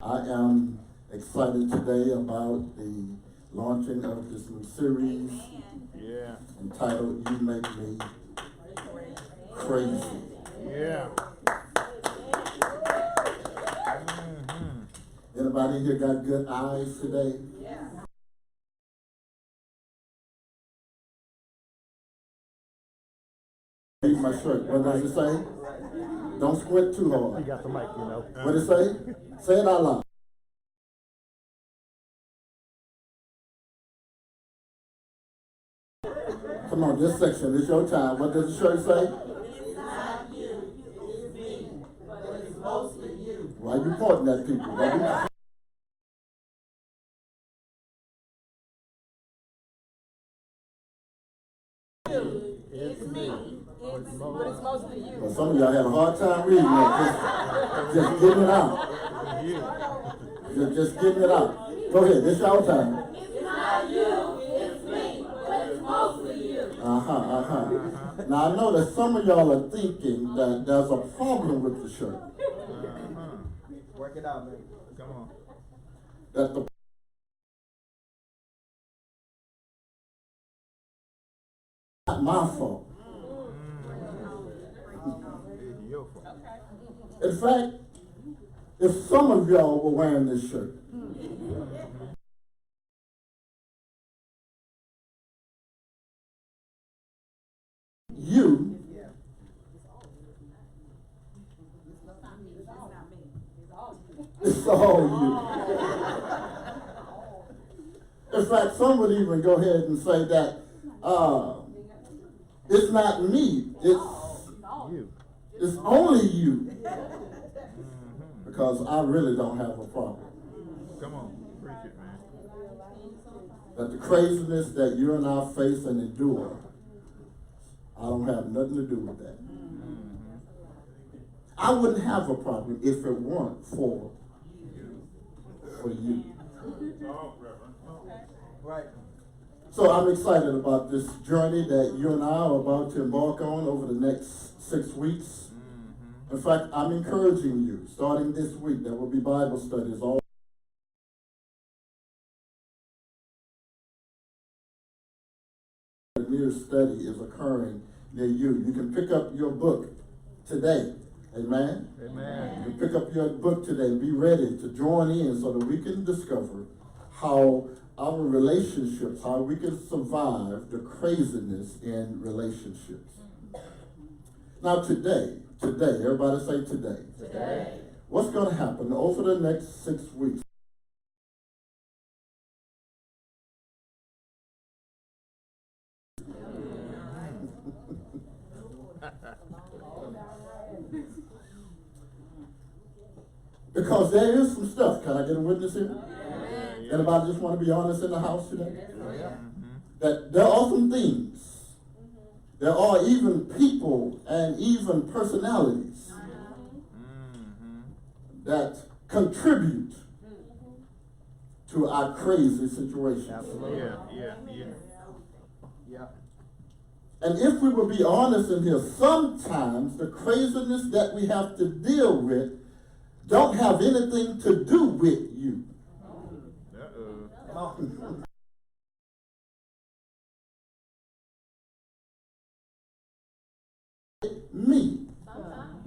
I am excited today about the launching of this new series entitled You Make Me Crazy. Yeah. Anybody here got good eyes today? Read my shirt. What does it say? Don't squint too hard. You got the mic, you know. What does it say? Say it out loud. Come on, this section, it's your time. What does the shirt say? It's not you, it's me, but it's mostly you. Why are you pointing at people? It's me, but it's mostly you. Well, some of y'all had a hard time reading that. Just getting it out. Just getting it out. Go ahead, it's your time. It's not you, it's me, but it's mostly you. Now I know that some of y'all are thinking that there's a problem with the shirt. Work it out, man. Come on. That the not my fault. Your fault. In fact, if some of y'all were wearing this shirt, you it's all you. In fact, some would even go ahead and say that it's not me, it's only you. Because I really don't have a problem. Come on, preach it, man. That the craziness that you and I face and endure, I don't have nothing to do with that. I wouldn't have a problem if it weren't for you. Right. So I'm excited about this journey that you and I are about to embark on over the next 6 weeks. In fact, I'm encouraging you, starting this week, there will be Bible studies all near study is occurring near you. You can pick up your book today. Amen? Amen. You can pick up your book today and be ready to join in so that we can discover how our relationships, how we can survive the craziness in relationships. Now today, everybody say today. Today. What's going to happen over the next 6 weeks? Because there is some stuff. Can I get a witness here? Anybody just want to be honest in the house today? That there are some things. There are even people and even personalities that contribute to our crazy situation. Absolutely. Yeah. And if we will be honest in here, sometimes the craziness that we have to deal with don't have anything to do with you. Come on. Me.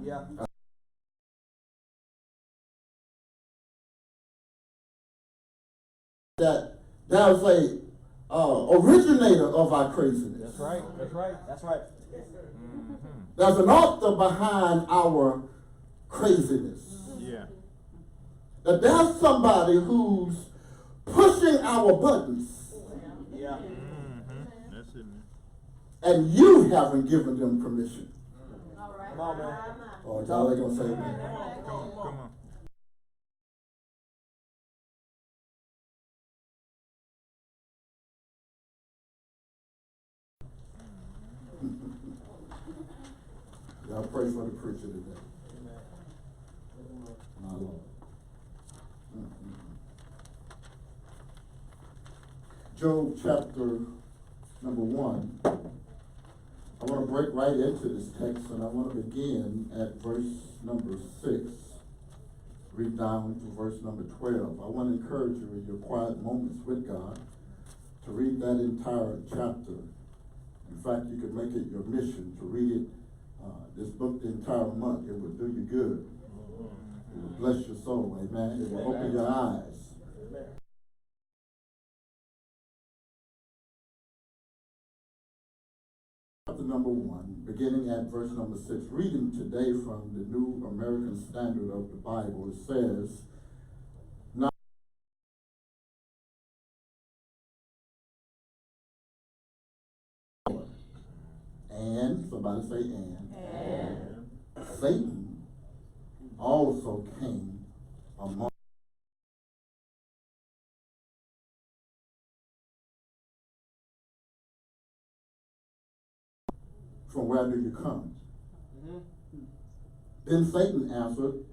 Yeah. That there's a originator of our craziness. That's right. That's right. That's right. There's an author behind our craziness. Yeah. That there's somebody who's pushing our buttons, Yeah. That's it, man. and you haven't given them permission. Come on, man. Oh, y'all ain't gonna say that. Come on. Y'all pray for the preacher today. My Lord. Job chapter number 1. I want to break right into this text, and I want to begin at verse number 6. read down to verse number 12. I want to encourage you in your quiet moments with God to read that entire chapter. In fact, you could make it your mission to read it, this book, the entire month. It will do you good. It will bless your soul. Amen. It will open your eyes. Chapter number 1, beginning at verse number 6, reading today from the New American Standard of the Bible, it says, "Now and," somebody say and, "Satan also came among from where do you come? Then Satan answered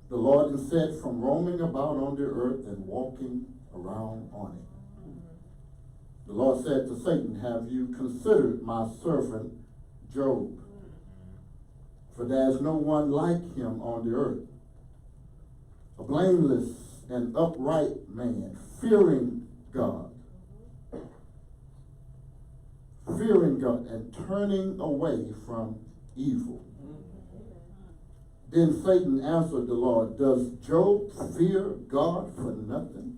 the Lord and said, from roaming about on the earth and walking around on it. The Lord said to Satan, have you considered my servant Job? For there is no one like him on the earth, a blameless and upright man, fearing God and turning away from evil. Then Satan answered the Lord, does Job fear God for nothing?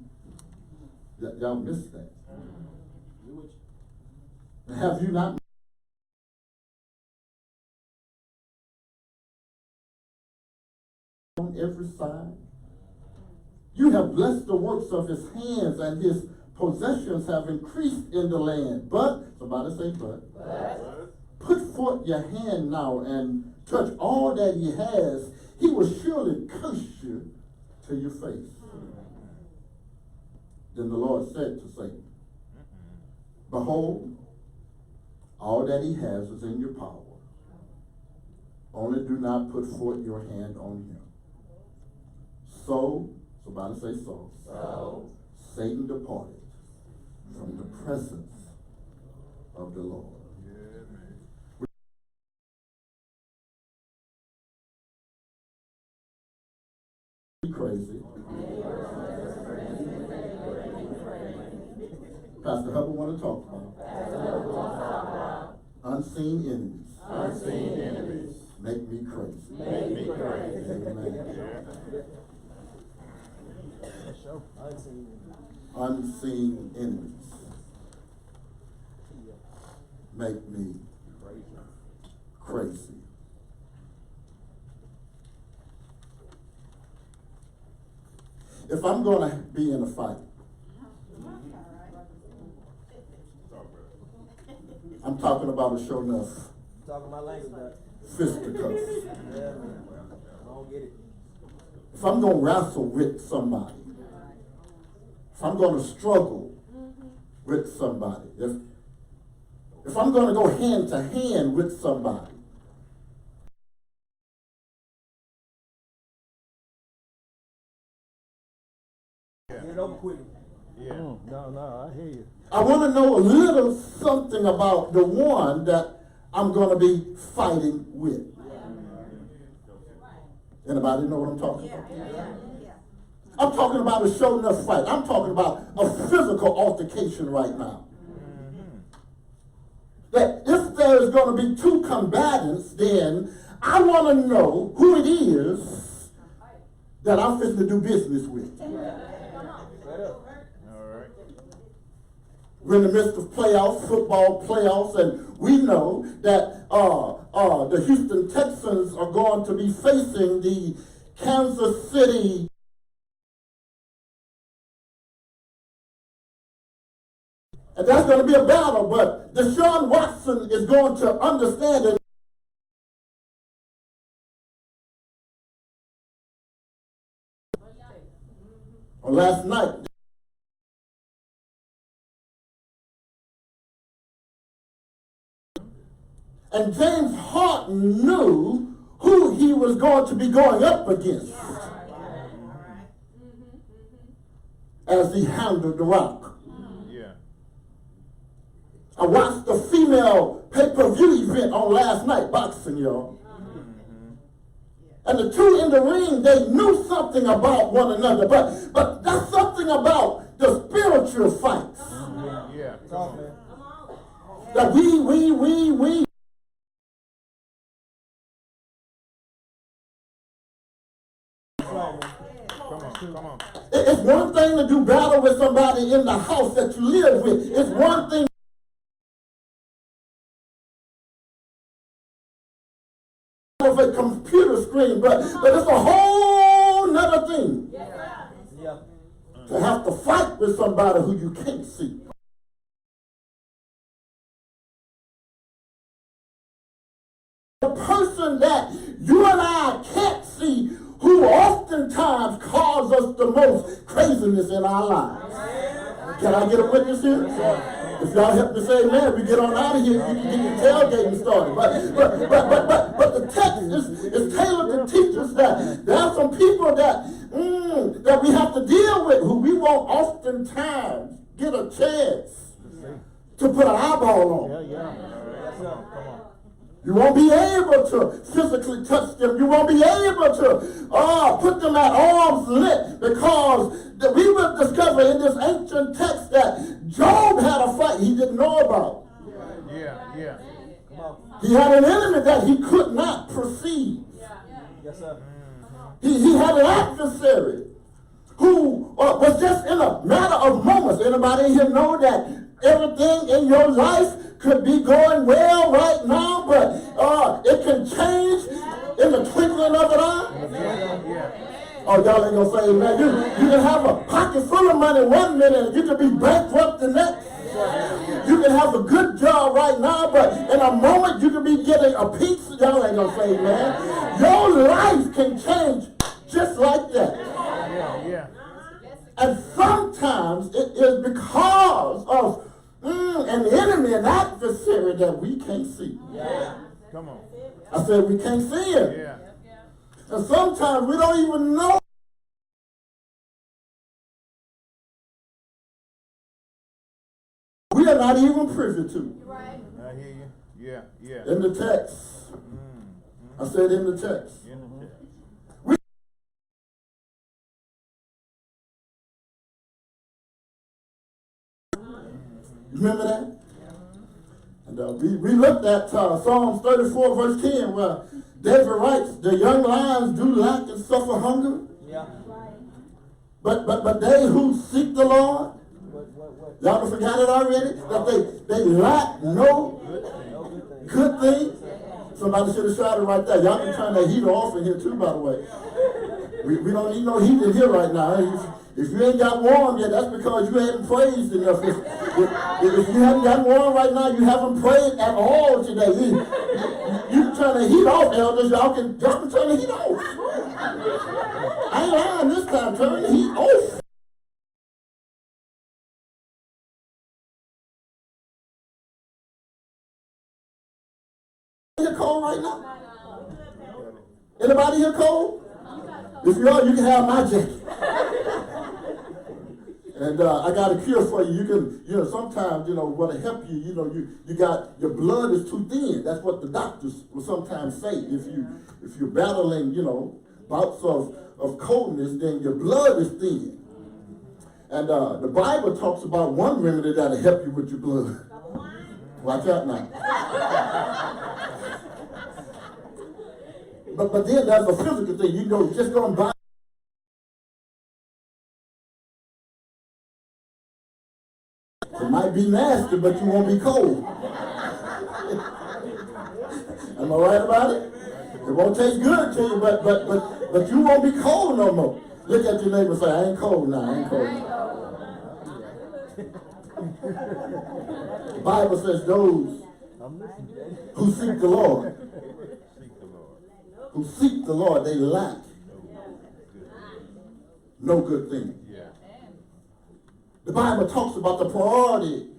Y'all missed that. Have you not on every side? You have blessed the works of his hands, and his possessions have increased in the land. But, somebody say but. Put forth your hand now and touch all that he has. He will surely curse you to your face. Then the Lord said to Satan, behold, all that he has is in your power. Only do not put forth your hand on him. So, somebody say so. Satan departed from the presence of the Lord. Crazy. Pastor Hubbard want to talk about unseen enemies. Make me crazy. Amen. Unseen enemies make me crazy. If I'm going to be in a fight, I'm talking about a show enough Talking my language, but fisticuffs. yeah, man. I don't get it. If I'm going to wrestle with somebody, if I'm going to struggle with somebody, if I'm going to go hand to hand with somebody, Get it over quick. Yeah. No, I hear you. I want to know a little something about the one that I'm going to be fighting with. Anybody know what I'm talking about? I'm talking about a show enough fight. I'm talking about a physical altercation right now. That if there is going to be two combatants, then I want to know who it is that I'm fixing to do business with. We're in the midst of football playoffs, and we know that the Houston Texans are going to be facing the Kansas City and that's going to be a battle, but Deshaun Watson is going to understand it. Last night, and James Harden knew who he was going to be going up against as he handled the rock. Yeah. I watched the female pay-per-view event on last night, boxing, y'all. And the two in the ring, they knew something about one another. But that's something about the spiritual fights. Yeah. Talk, man. That we. Come on. It's one thing to do battle with somebody in the house that you live with. It's one thing of a computer screen, but it's a whole nother thing Yeah. to have to fight with somebody who you can't see. The person that you and I can't see, who oftentimes cause us the most craziness in our lives. Can I get a witness here? If y'all help me say amen, we get on out of here, you can get your tailgating started. But the text is tailored to teach us that there are some people that we have to deal with who we won't oftentimes get a chance to put an eyeball on. Yes, sir. Come on. You won't be able to physically touch them. You won't be able to put them at arm's length, because we will discover in this ancient text that Job had a fight he didn't know about. Yeah. Come on. He had an enemy that he could not perceive. Yes, sir. He had an adversary who was just in a matter of moments. Anybody here know that everything in your life could be going well right now, but it can change in the twinkling of an eye? Yeah. Oh, y'all ain't gonna say amen. You can have a pocket full of money one minute and you can be bankrupt the next. You can have a good job right now, but in a moment you can be getting a pizza. Y'all ain't gonna say amen. Your life can change just like that. Yeah. And sometimes it is because of an enemy, an adversary that we can't see. Come on. I said we can't see it. Yeah. And sometimes we don't even know. We are not even privy to. I hear you. Yeah. In the text. I said in the text. In the text. Remember that? And we looked at Psalms 34 verse 10, where David writes, the young lions do lack and suffer hunger, Yeah. but they who seek the Lord, What? y'all forgot it already, that they lack no good thing. Somebody should have shouted right there. Y'all can turn that heater off in here too, by the way. We don't need no heat in here right now. If you ain't got warm yet, that's because you haven't praised enough. If you haven't got warm right now, you haven't prayed at all today. You can turn the heat off, elders. Y'all can turn the heat off. I ain't lying this time. Turn the heat off. Here cold right now? Anybody here cold? If you are, you can have my jacket. And I got a cure for you. You can, sometimes, what to help you, you got, your blood is too thin. That's what the doctors will sometimes say. If you're battling, bouts of coldness, then your blood is thin. And the Bible talks about one remedy that'll help you with your blood. Watch out now. But then there's a physical thing. Just go and buy. It might be nasty, but you won't be cold. Am I right about it? It won't taste good to you, but you won't be cold no more. Look at your neighbor and say, I ain't cold now, I ain't cold now. The Bible says those who seek the Lord, they lack no good thing. The Bible talks about the priority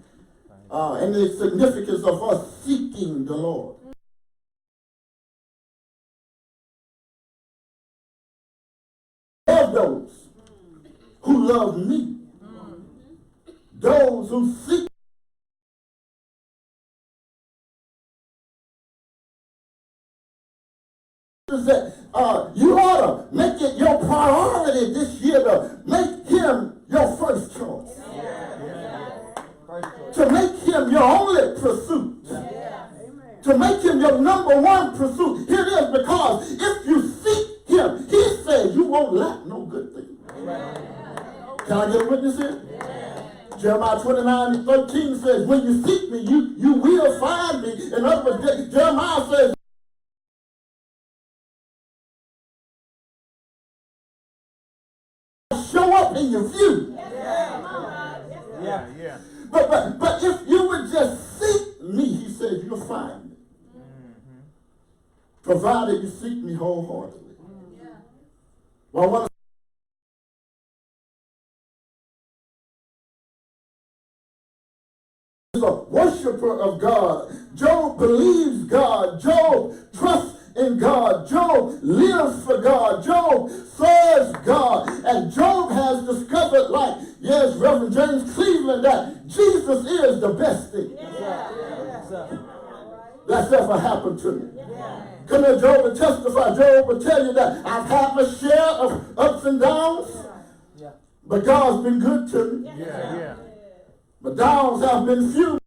and the significance of us seeking the Lord. Love those who love me. Those who seek that number one pursuit. Here it is, because if you seek him, he said you won't lack no good thing. Can I get a witness here? Jeremiah 29:13 says, when you seek me, you will find me. In other words, Jeremiah says, show up in your view. Yeah. But if you would just seek me, he said, you'll find me. Provided you seek me wholeheartedly. Well, I want to a worshiper of God. Job believes God. Job trusts in God. Job lives for God. Job serves God. And Job has discovered, like, yes, Reverend James Cleveland, that Jesus is the best thing that's ever happened to me. Come here, Job will testify. Job will tell you that I've had my share of ups and downs, but God's been good to me. Yeah. But downs have been few.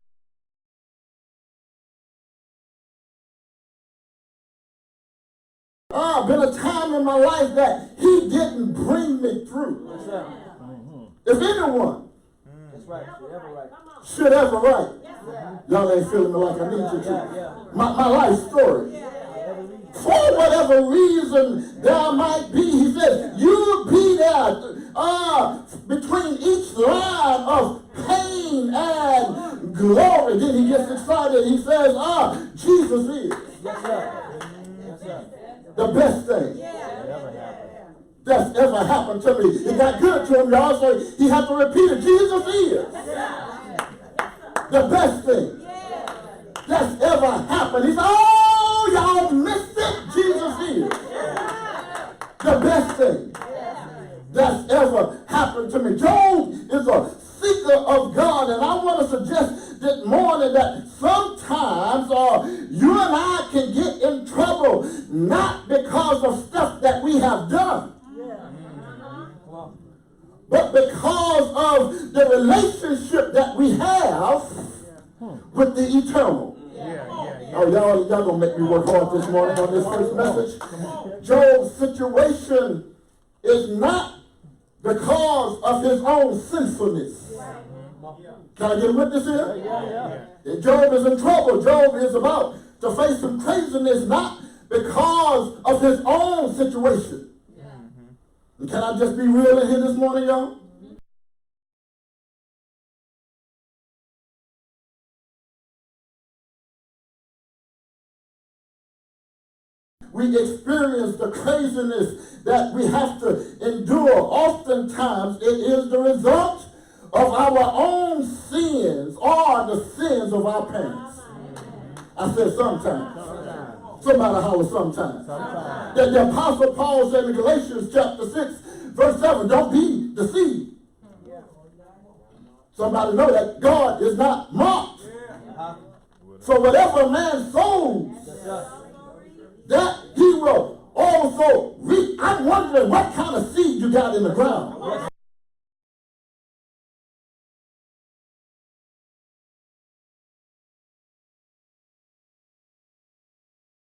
Been a time in my life that he didn't bring me through. If anyone should ever write, y'all ain't feeling me like I need you to. My life story. For whatever reason there might be, he says, you be there between each line of pain and glory. Then he gets excited. He says, Jesus is the best thing that's ever happened to me. It got good to him, y'all, so he had to repeat it. Jesus is the best thing that's ever happened. He said, oh, y'all missed it. Jesus is the best thing that's ever happened to me. Job is a seeker of God, and I want to suggest this morning that sometimes you and I can get in trouble not because of stuff that we have done, but because of the relationship that we have with the eternal. Oh, y'all gonna make me work hard this morning on this first message. Job's situation is not because of his own sinfulness. Can I get a witness here? Job is in trouble. Job is about to face some craziness, not because of his own situation. Can I just be real in here this morning, y'all? We experience the craziness that we have to endure. Oftentimes, it is the result of our own sins or the sins of our parents. I said sometimes. Somebody holler sometimes. That the Apostle Paul said in Galatians chapter 6, verse 7, don't be deceived. Somebody know that God is not mocked. So whatever a man sows, that he will also reap. I'm wondering what kind of seed you got in the ground.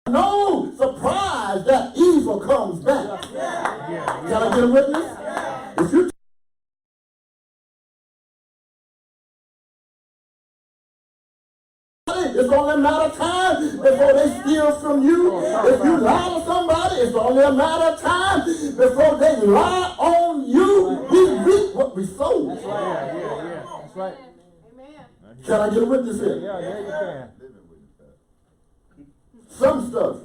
No surprise that evil comes back. Can I get a witness? If you it's only a matter of time before they steal from you. If you lie to somebody, it's only a matter of time before they lie on you. We reap what we sow. That's right. Can I get a witness here? Yeah, you can. Some stuff,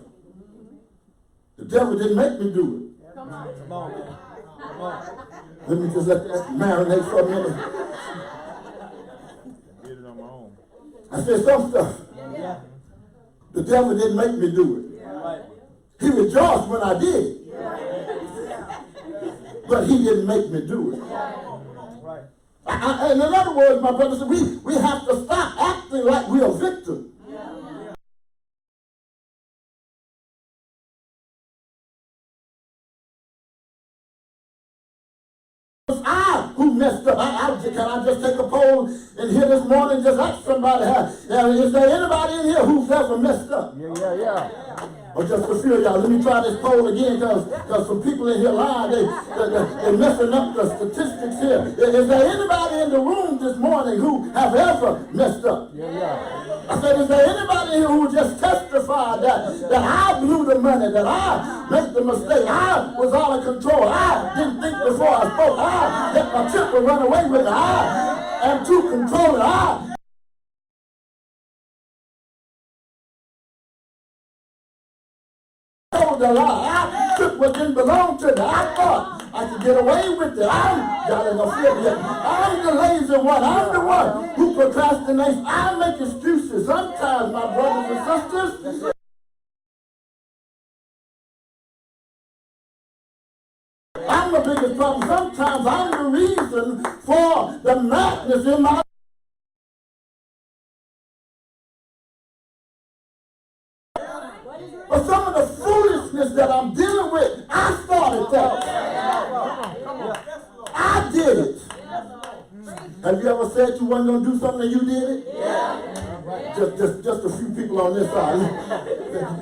the devil didn't make me do it. Come on, man. Come on. Let me just let that marinate for a minute. Get it on my own. I said some stuff, the devil didn't make me do it. Right. He rejoiced when I did, but he didn't make me do it. Right. And in other words, my brothers, we have to stop acting like we are victims. It's I who who messed up? Can I just take a poll in here this morning? Just ask somebody, is there anybody in here who's ever messed up? Yeah. Or just a few of y'all. Let me try this poll again because some people in here lying. They're messing up the statistics here. Is there anybody in the room this morning who have ever messed up? Yeah. I said, is there anybody here who just testified that I blew the money, that I made the mistake, I was out of control, I didn't think before I spoke, I let my temper run away with it, I am too controlling, I told the lie, I took what didn't belong to me, I thought I could get away with it. Y'all ain't gonna feel me yet. I'm the lazy one. I'm the one who procrastinates. I make excuses. Sometimes, my brothers and sisters, I'm the biggest problem. Sometimes I'm the reason for the madness in my life. But some of the foolishness that I'm dealing with, I started that. I did it. Have you ever said you weren't going to do something and you did it? Yeah. Just a few people on this side.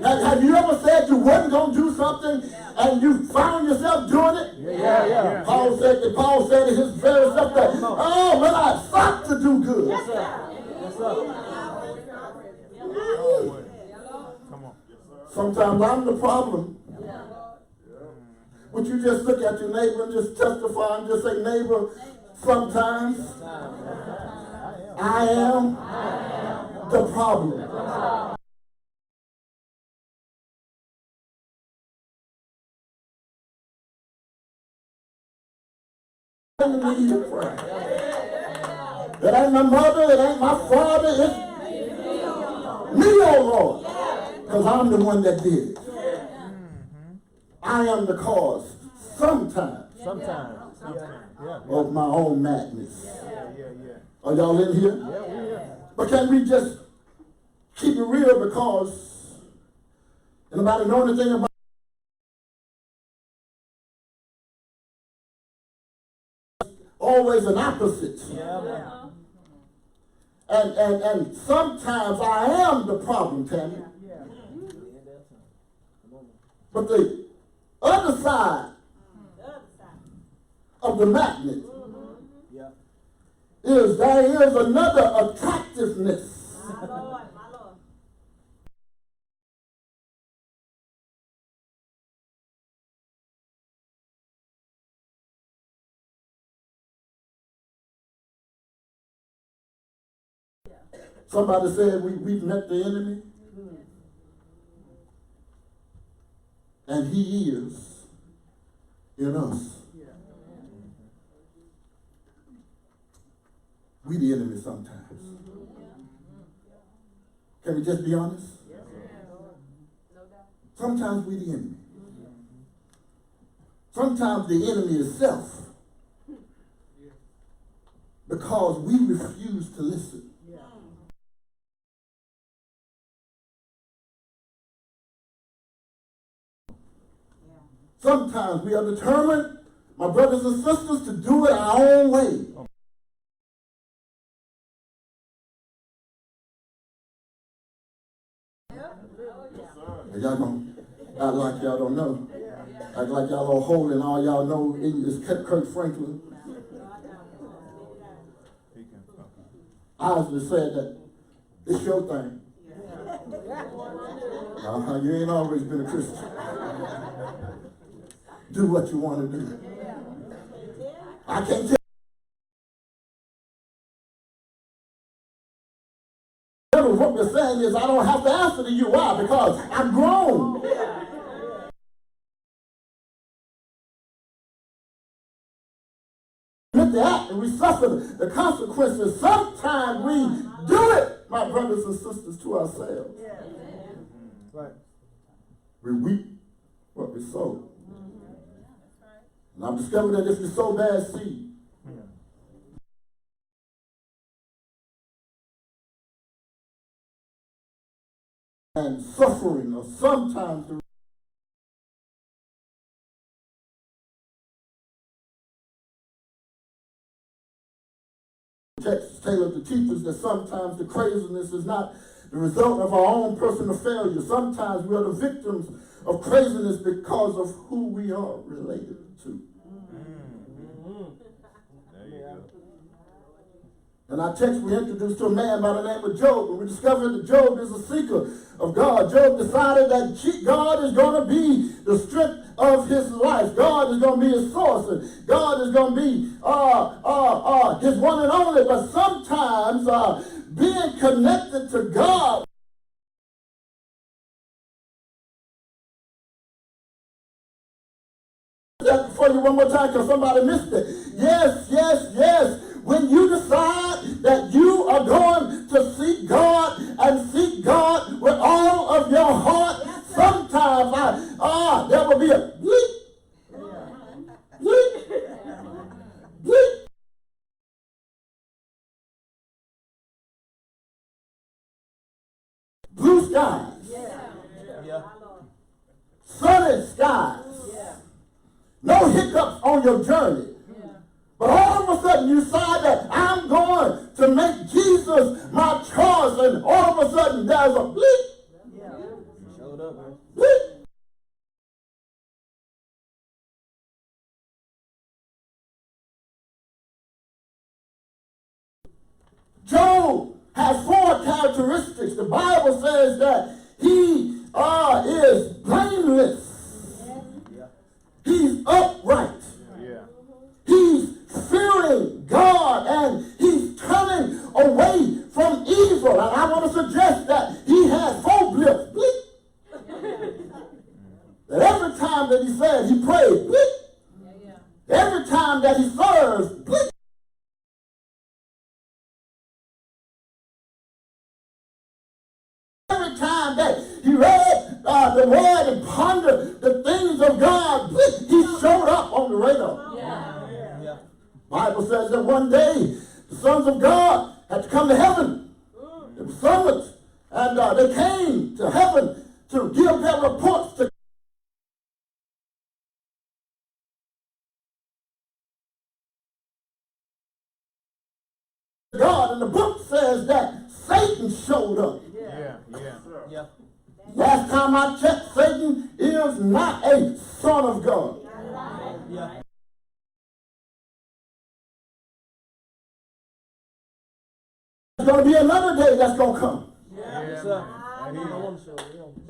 Have you ever said you wasn't going to do something and you found yourself doing it? Yeah. Paul said in his very self that, oh, when I sought to do good. Yes, sir. Yes, sir. Come on. Sometimes I'm the problem. Would you just look at your neighbor and just testify and just say, neighbor, sometimes I am the problem. I need to pray. It ain't my mother, it ain't my father, it's me, oh Lord, because I'm the one that did it. I am the cause, sometimes, of my own madness. Yeah. Are y'all in here? Yeah, we here. But can we just keep it real, because anybody know anything about always an opposite? And sometimes I am the problem, Tammy. But the other side of the magnet is there is another attractiveness. My Lord. Somebody said we've met the enemy. And he is in us. We the enemy sometimes. Can we just be honest? Sometimes we the enemy. Sometimes the enemy is self. Because we refuse to listen. Sometimes we are determined, my brothers and sisters, to do it our own way. Y'all gonna act like y'all don't know. Act like y'all are holding all y'all know is Kirk Franklin. Isley said that it's your thing. You ain't always been a Christian. Do what you want to do. I can't tell you. What we're saying is I don't have to answer to you. Why? Because I'm grown. With the act and we suffer the consequences. Sometimes we do it, my brothers and sisters, to ourselves. Right. We reap what we sow. And I've discovered that if you sow bad seed, and suffering, or sometimes the Text is tailored to teach us that sometimes the craziness is not the result of our own personal failure. Sometimes we are the victims of craziness because of who we are related to. There you go. In our text, we introduced to a man by the name of Job, and we discovered that Job is a seeker of God. Job decided that God is going to be the strength of his life. God is going to be his source, and God is going to be his one and only. But sometimes being connected to God that for you one more time because somebody missed it. Yes, yes, yes. When you decide that you are going to seek God and seek God with all of your heart, sometimes there will be a bleep, bleep, bleep. Blue skies, sunny skies, no hiccups on your journey. But all of a sudden you decide that I'm going to make Jesus my choice, and all of a sudden there's a bleep. Showed up, man. Bleep. Job has 4 characteristics. The Bible says that he is blameless. He's upright. Yeah. He's fearing God, and he's turning away from evil. And I want to suggest that he has 4 blips. Bleep. That every time that he says he prays, bleep. Every time that he serves, bleep. Every time that he read the word and pondered the things of God, bleep, he showed up on the radar. Bible says that one day the sons of God had to come to heaven. It was summons, and they came to heaven to give their reports to God. And the book says that Satan showed up. Yeah. Last time I checked, Satan is not a son of God. There's going to be another day that's going to come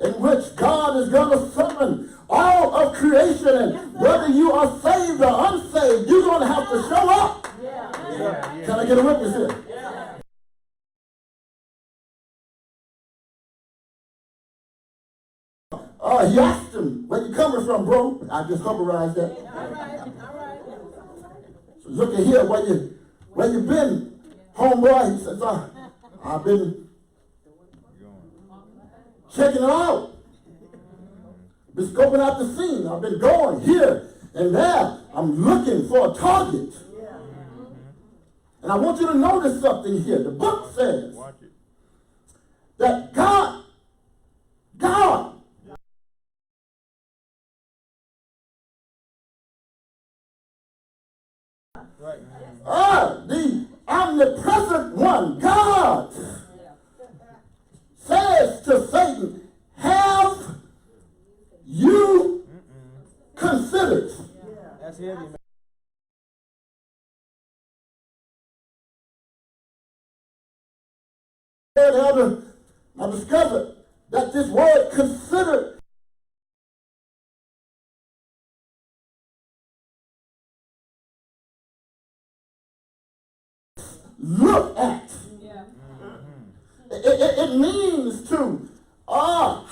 in which God is going to summon all of creation, and whether you are saved or unsaved, you're going to have to show up. Can I get a witness here? He asked him, "Where you coming from, bro?" I just Hubbarized that. So look at here, where you been, homeboy? He says, I've been checking it out. Been scoping out the scene. I've been going here and there. I'm looking for a target. And I want you to notice something here. The book says that God, the omnipresent one, God, says to Satan, have you considered? That's heavy, man. Elder, I discovered that this word considered look at. It means to a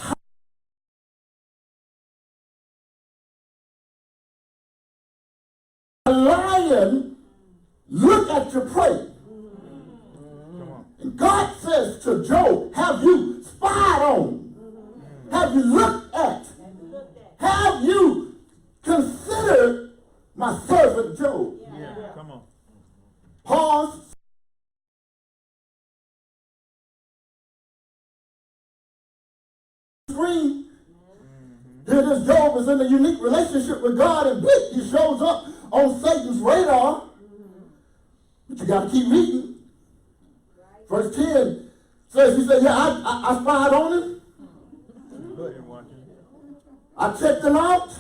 lion look at your prey. And God says to Job, have you spied on? Have you looked at? Have you considered my servant Job? Yeah. Come on. Pause. Screen. Here this Job is in a unique relationship with God, and he shows up on Satan's radar. But you got to keep reading. Verse 10 says, he said, yeah, I spied on him. I checked him out.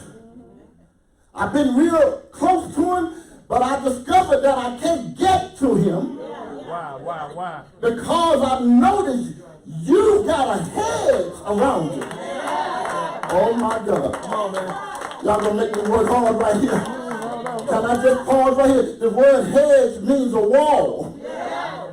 I've been real close to him, but I discovered that I can't get to him. Why? Because I've noticed you got a hedge around you. Oh my God. Come on, man. Y'all gonna make me work hard right here. Can I just pause right here? The word hedge means a wall.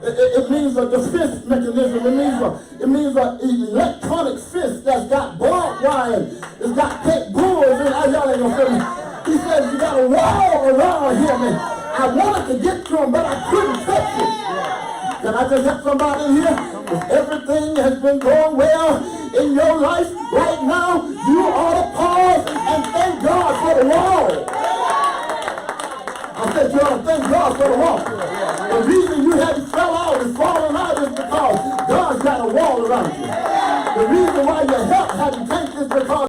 It means a defense mechanism. It means an electronic fence that's got barbed wire. It's got pet bulls in it. Y'all ain't gonna feel me. He says you got a wall around him. And I wanted to get to him, but I couldn't touch it. Can I just help somebody in here? If everything has been going well in your life right now, you ought to pause and thank God for the wall. I said you ought to thank God for the wall. The reason you hadn't fell out and fallen out is because God's got a wall around you. The reason why your health hadn't tanked is because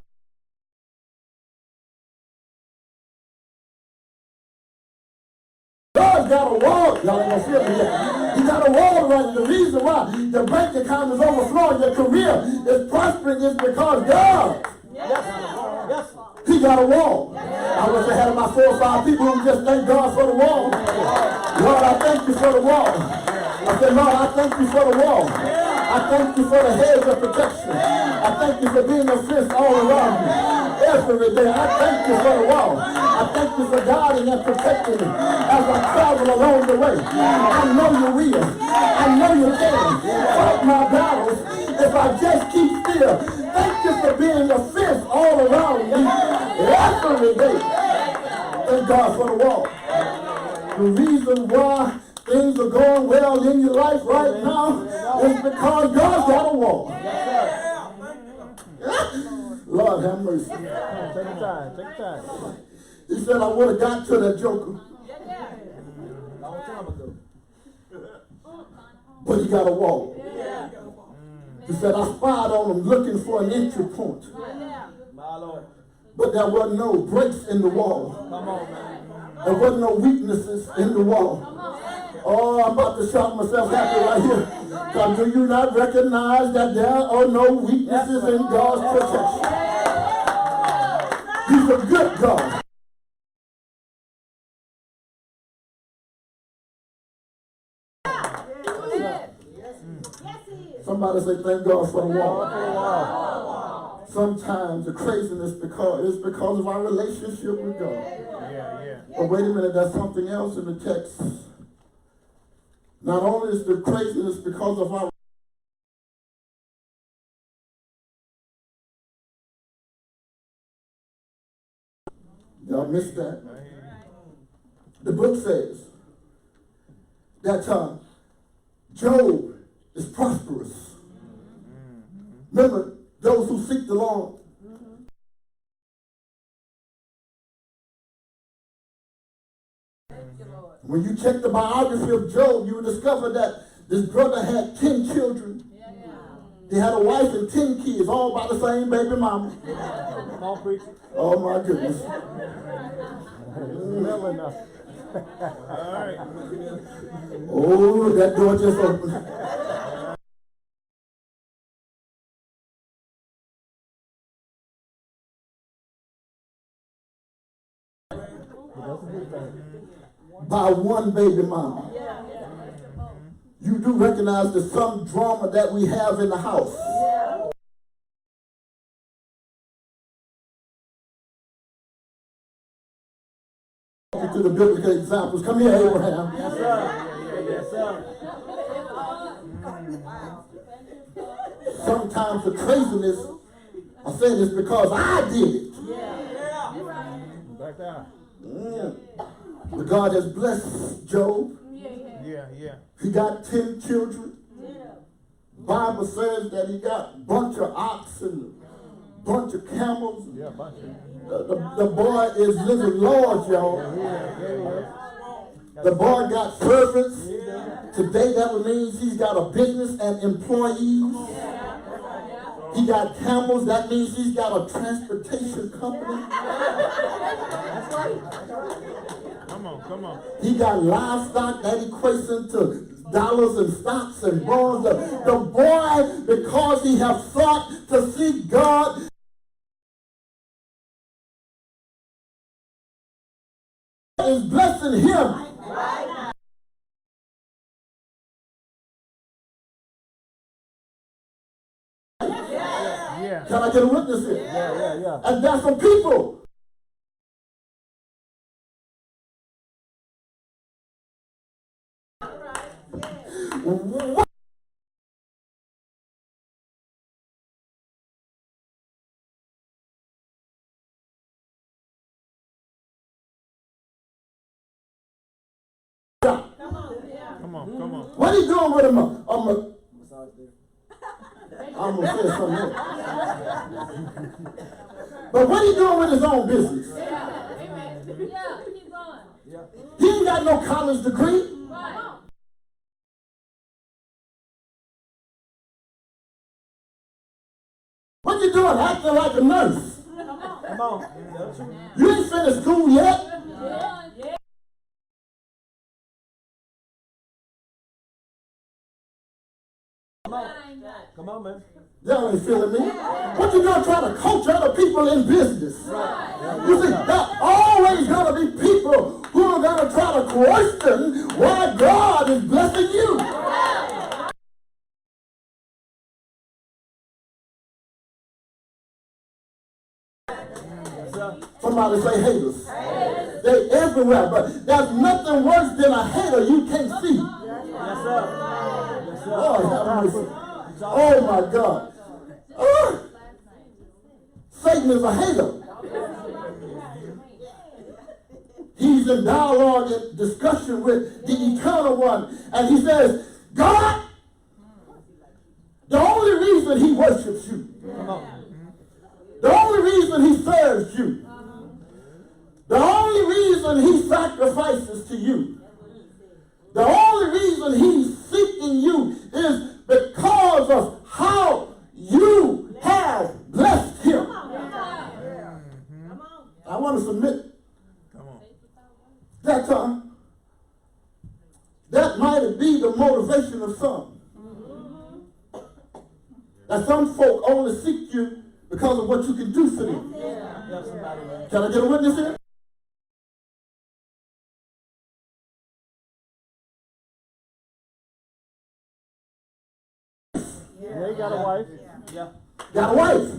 God's got a wall. Y'all ain't gonna feel me yet. He got a wall around you. The reason why your bank account is overflowing, your career is prospering is because God. Yes. He got a wall. I wish I had about 4 or 5 people who just thank God for the wall. Lord, I thank you for the wall. I said, Lord, I thank you for the wall. I thank you for the hedge of protection. I thank you for being a fence all around me. Every day, I thank you for the wall. I thank you for guiding and protecting me as I travel along the way. I know you will. I know you can fight my battles if I just keep still. Thank you for being a fence all around me every day. Thank God for the wall. The reason why things are going well in your life right now is because God's got a wall. Lord have mercy. Take your time. He said I would have got to that joker. Long time ago. But he got a wall. He said I spied on him looking for an entry point. My Lord. But there were no breaks in the wall. Come on, man. There wasn't no weaknesses in the wall. Oh, I'm about to shout myself happy right here. Because do you not recognize that there are no weaknesses in God's protection? He's a good God. Somebody say thank God for the wall. Sometimes the craziness is because of our relationship with God. But wait a minute, there's something else in the text. Not only is the craziness because of our y'all missed that. The book says that Job is prosperous. Remember, those who seek the Lord. When you check the biography of Job, you will discover that this brother had 10 children. He had a wife and 10 kids, all by the same baby mama. Come on, preacher. Oh my goodness. Never enough. Oh, that door just opened. By one baby mama. You do recognize the some drama that we have in the house. To the biblical examples. Come here, Abraham. Yes, sir. Yes, sir. Sometimes the craziness, I say this because I did it. Back down. But God has blessed Job. He got 10 children. Bible says that he got a bunch of oxen, a bunch of camels. Yeah, bunch of. The boy is living large, y'all. The boy got servants. Today that would mean he's got a business and employees. He got camels. That means he's got a transportation company. Come on. He got livestock. That equates into dollars and stocks and bonds. The boy, because he has sought to seek God, is blessing him. Yeah. Can I get a witness here? Yeah. And there's some people. What? Come on. What are you doing with him? I'm gonna say something else. But what are you doing with his own business? Yeah, keep going. He ain't got no college degree. Right. What you doing acting like a nurse? Come on. You ain't finished school yet. Yeah. Come on, man. Y'all ain't feeling me. What you doing trying to coach other people in business? You see, there's always going to be people who are going to try to question why God is blessing you. Somebody say haters. They everywhere, but there's nothing worse than a hater you can't see. Yes, sir. Lord have mercy. Oh my God. Satan is a hater. He's in dialogue and discussion with the eternal one. And he says, God, the only reason he worships you, the only reason he serves you, the only reason he sacrifices to you, the only reason he's seeking you is because of how you have blessed him. I want to submit that that might be the motivation of some. That some folk only seek you because of what you can do for them. Can I get a witness here? Yeah, you got a wife. Yeah. Got a wife.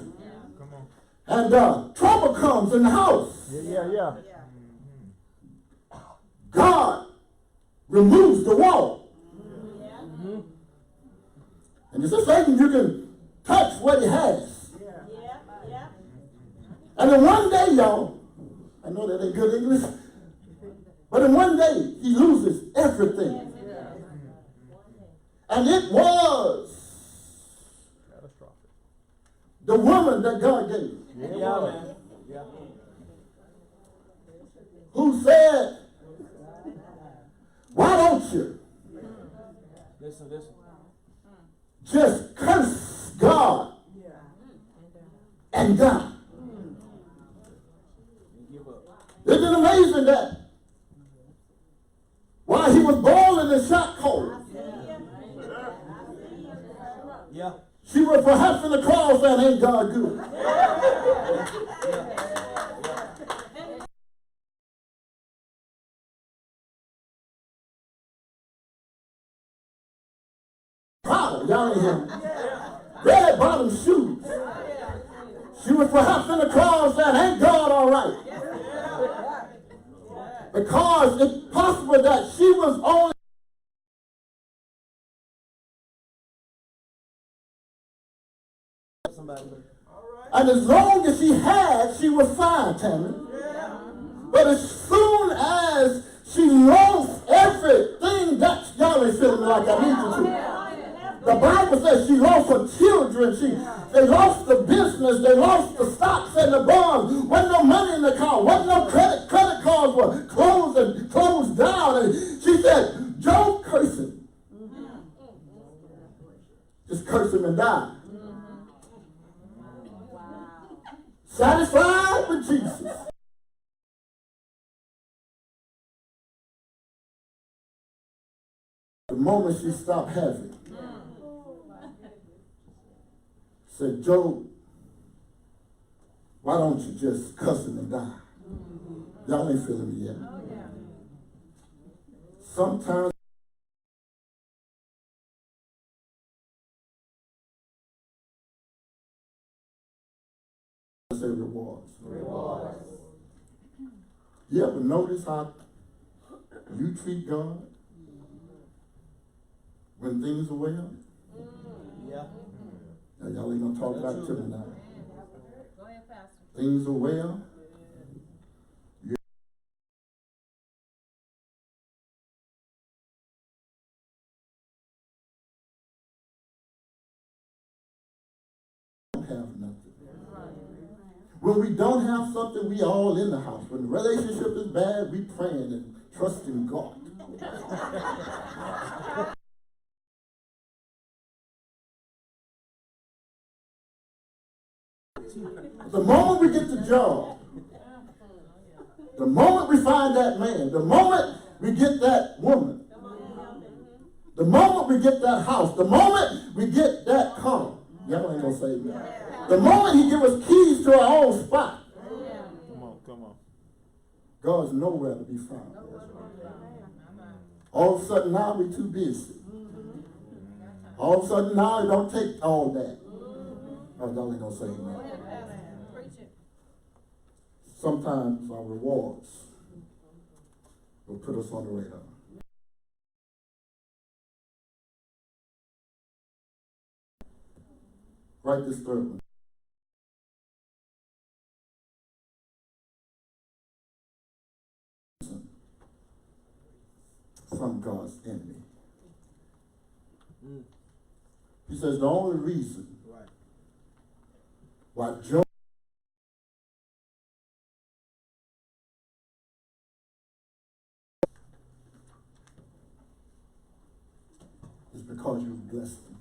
Come on. And trouble comes in the house. Yeah. God removes the wall. And it's a Satan, you can touch what he has. And then one day, y'all, I know that ain't good English, but then one day he loses everything. And it was the woman that God gave. Yeah. Who said, why don't you Listen. just curse God and die? Isn't it amazing that while he was boiling and shot cold, Yeah. she was perhaps in the cross and ain't God good? Y'all ain't hear me. Red bottom shoes. She was perhaps in the cross and ain't God all right? Because it's possible that she was only and as long as she was fine, Tammy. But as soon as she lost everything, that y'all ain't feeling like I need you to. The Bible says she lost her children. They lost the business. They lost the stocks and the bonds. Wasn't no money in the car. Wasn't no credit. Credit cards were closed down. And she said, "Don't curse him. Just curse him and die." Satisfied with Jesus. The moment she stopped having, said, Job, why don't you just cuss him and die? Y'all ain't feeling me yet. Sometimes I say rewards. You ever notice how you treat God when things are well? Yeah. Now, y'all ain't gonna talk back to me now. Go ahead, Pastor. Things are well. You don't have nothing. When we don't have something, we all in the house. When the relationship is bad, we praying and trusting God. The moment we get the job, the moment we find that man, the moment we get that woman, the moment we get that house, the moment we get that car, y'all ain't gonna say that. The moment he give us keys to our own spot, Come on. God's nowhere to be found. All of a sudden now we too busy. All of a sudden now it don't take all that. Oh, y'all ain't gonna say that. Sometimes our rewards will put us on the radar. Write this third one. From God's enemy. He says the only reason why Job is because you've blessed him.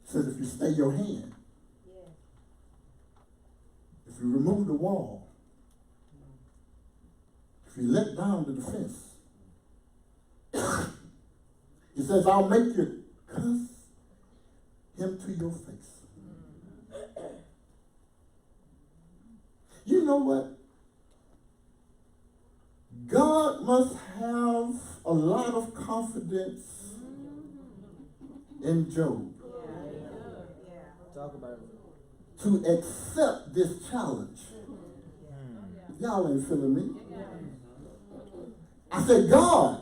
He says if you stay your hand, if you remove the wall, if you let down the defense, he says, I'll make you curse him to your face. You know what? God must have a lot of confidence in Job Talk about it. to accept this challenge. Y'all ain't feeling me. I said, God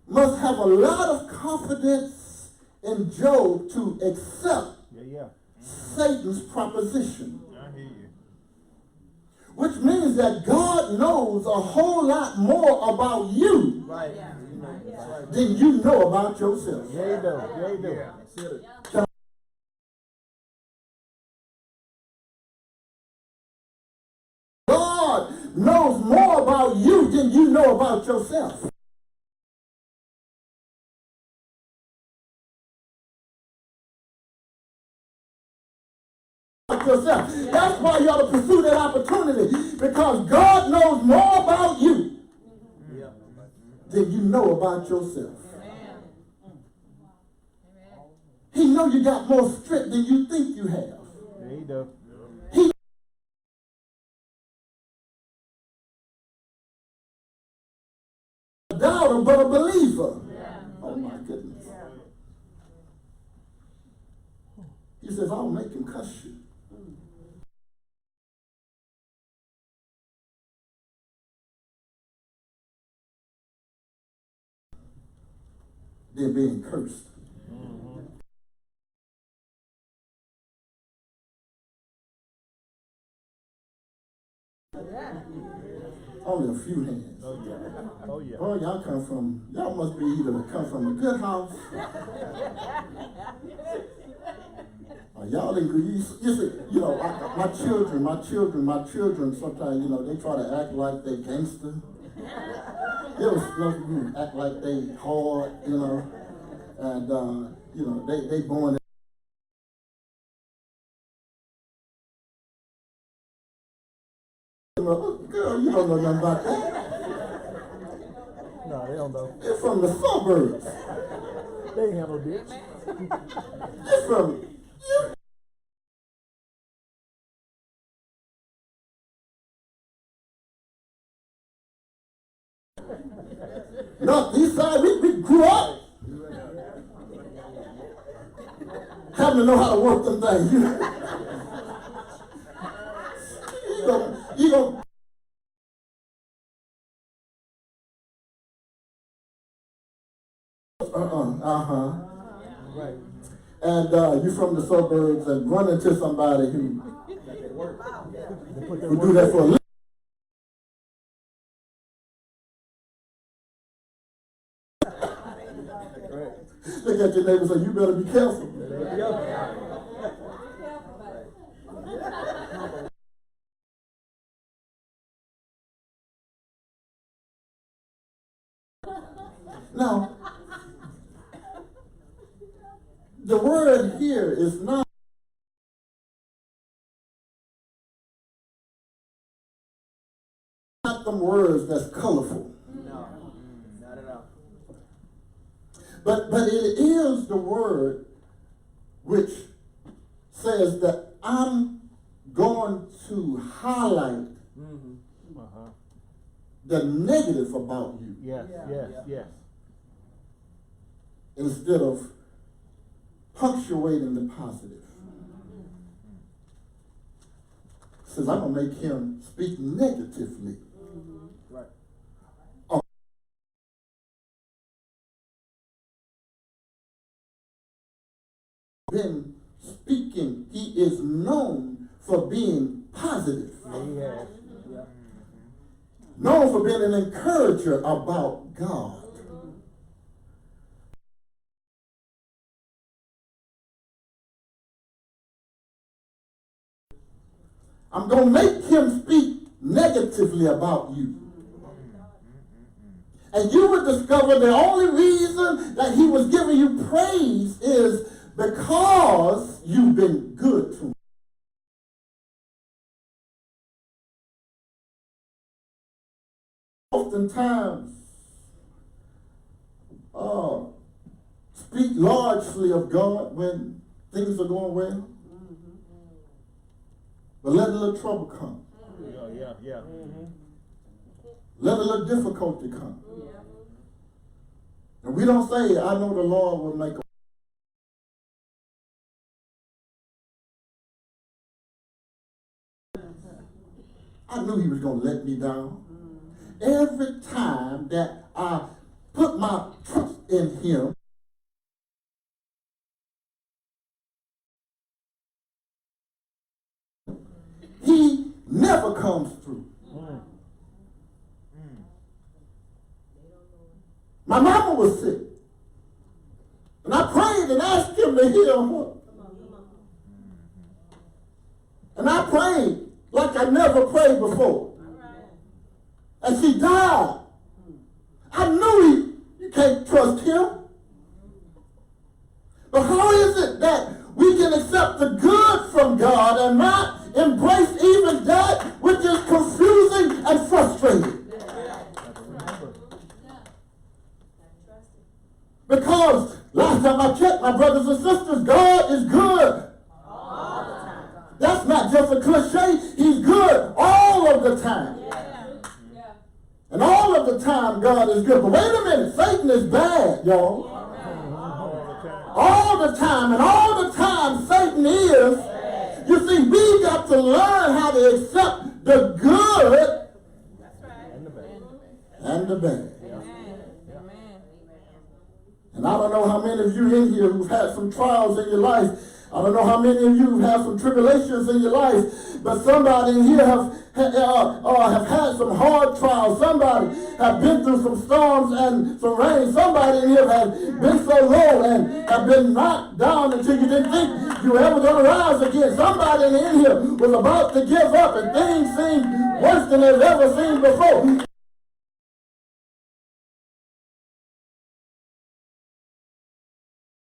must have a lot of confidence in Job to accept Satan's proposition. I hear you. Which means that God knows a whole lot more about you than you know about yourself. Yeah, you do. That's it. God knows more about you than you know about yourself. Yourself. That's why you ought to pursue that opportunity, because God knows more about you than you know about yourself. He knows you got more strength than you think you have. Yeah, you do. He a doubter but a believer. Oh my goodness. He says, I'll make him cuss you. They're being cursed. Only a few hands. Oh yeah. Boy, y'all must be either come from a good house. Or y'all in Greece. You know, my children, sometimes, they try to act like they gangster. They was supposed to act like they hard, and, they born girl, you don't know nothing about that. town though. You're from the suburbs. They ain't have no ditch. You're from. Northeast side, we grew up having to know how to work them things. You know, Right. and you from the suburbs and run into somebody who They put do that for a living. Look at your neighbor and say, you better be careful. Now, the word here is not them words that's colorful. No, not at all. But it is the word which says that I'm going to highlight the negative about you Yes, yes, yes. instead of punctuating the positive. Says I'm gonna make him speak negatively. Right. Been speaking, he is known for being positive, Yeah, he has. known for being an encourager about God. I'm going to make him speak negatively about you. And you would discover the only reason that he was giving you praise is because you've been good to him. Oftentimes, speak largely of God when things are going well. But let a little trouble come. Yeah. Let a little difficulty come. And we don't say, I know the Lord will make a I knew he was going to let me down. Every time that I put my trust in him, he never comes through. My mama was sick. And I prayed and asked him to heal her. And I prayed like I never prayed before. And she died. I knew you can't trust him. But how is it that we can accept the good from God and not embrace even that which is confusing and frustrating? Because last time I checked, my brothers and sisters, God is good. All the time. That's not just a cliche. He's good all of the time. And all of the time, God is good. But wait a minute, Satan is bad, y'all. All the time, and all the time Satan is. You see, we got to learn how to accept the good and the bad. And I don't know how many of you in here who've had some trials in your life. I don't know how many of you have some tribulations in your life, but somebody in here have had some hard trials. Somebody have been through some storms and some rain. Somebody in here has been so low and have been knocked down until you didn't think you were ever going to rise again. Somebody in here was about to give up and things seemed worse than they've ever seen before.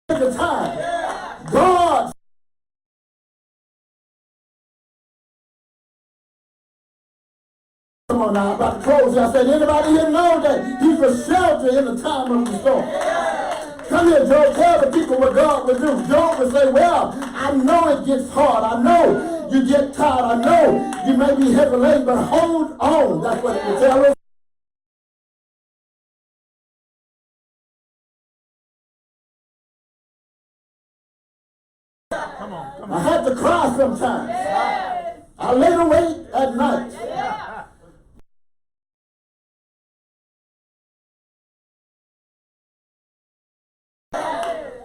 The time, God on now. I'm about to close here. I said, anybody here know that he's a shelter in the time of the storm? Come here, Job. Tell the people what God will do. Job will say, well, I know it gets hard. I know you get tired. I know you may be heavy laden, but hold on. That's what it will tell us. Come on, come I on. had to cry sometimes. I lay awake at night.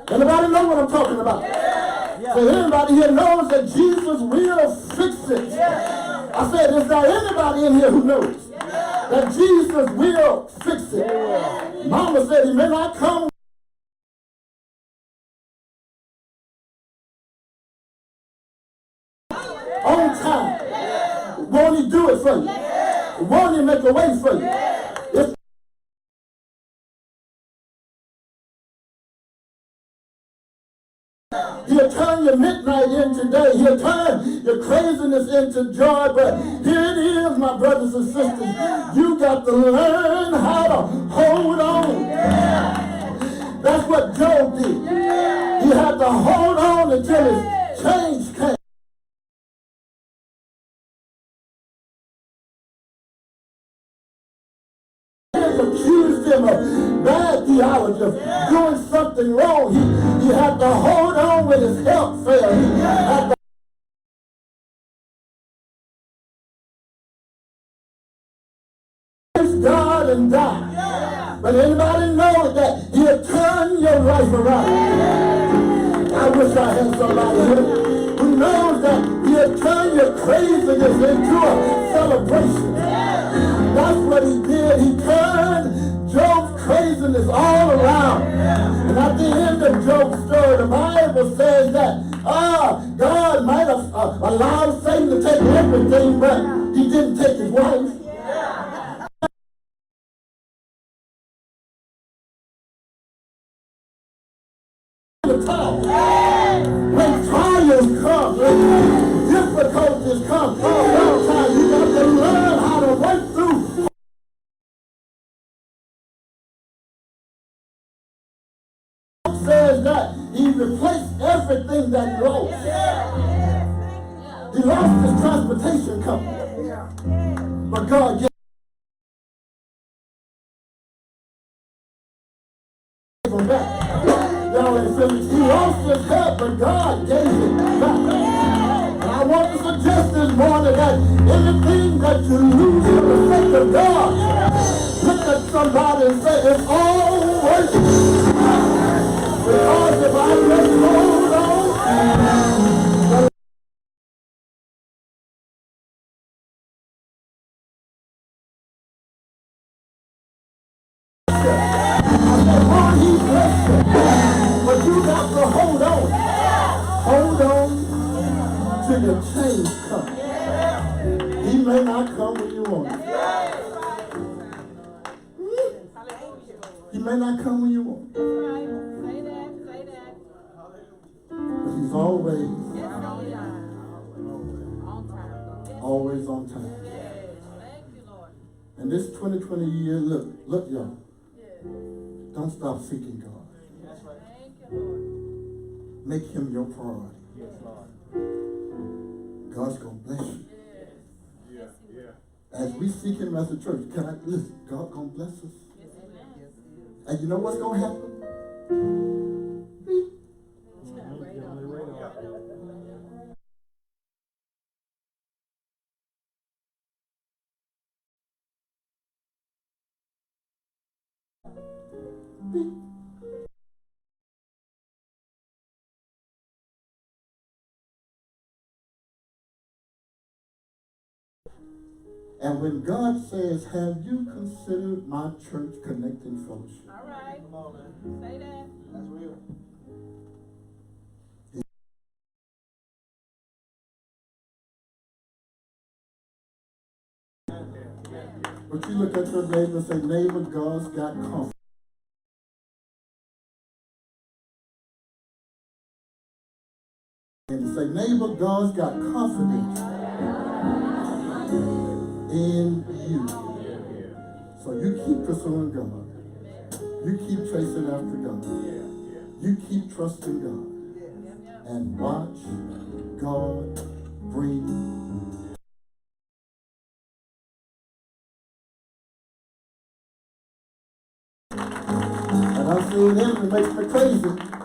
Anybody know what I'm talking about? So anybody here knows that Jesus will fix it. I said, is there anybody in here who knows that Jesus will fix it? Mama said he may not come on time. Won't he do it for you? Won't he make a way for you? If he'll turn your midnight into day. He'll turn your craziness into joy. But here it is, my brothers and sisters. You got to learn how to hold on. That's what Job did. He had to hold on until his change came. Accused him of bad theology, of doing something wrong. He had to hold on when his health failed. He had to praise God and die. But anybody know that he'll turn your life around? I wish I had somebody here who knows that he'll turn your craziness into a celebration. That's what he did. He turned Job's craziness all around. And at the end of Job's story, the Bible says that God might have allowed Satan to take everything, but he didn't take his wife. When trials come, when difficulties come, sometimes you got to learn how to work through. Says that he replaced everything that he lost. He lost his transportation company, but God gave him back. Y'all ain't feeling. He lost his health, but God gave it back. And I want to suggest this morning that anything that you lose for the sake of God, look at somebody and say, it's all worth it. Because if I let hold on, he bless you. But you got to hold on. Hold on till your change comes. He may not come when you want it. He may not come when you want it. But he's always on time. And this 2020 year, look y'all. Don't stop seeking God. Make him your priority. God's going to bless you. As we seek him as a church, can I listen? God going to bless us. And you know what's going to happen? And when God says, have you considered my church connecting fellowship? All right. Come on, man. Say that. That's real. But you look at your neighbor and say, neighbor, God's got confidence. And say, neighbor, God's got confidence in you. Yeah, yeah. So you keep pursuing God. You keep chasing after God. You keep trusting God. And watch God bring. And I seen him, it makes me crazy.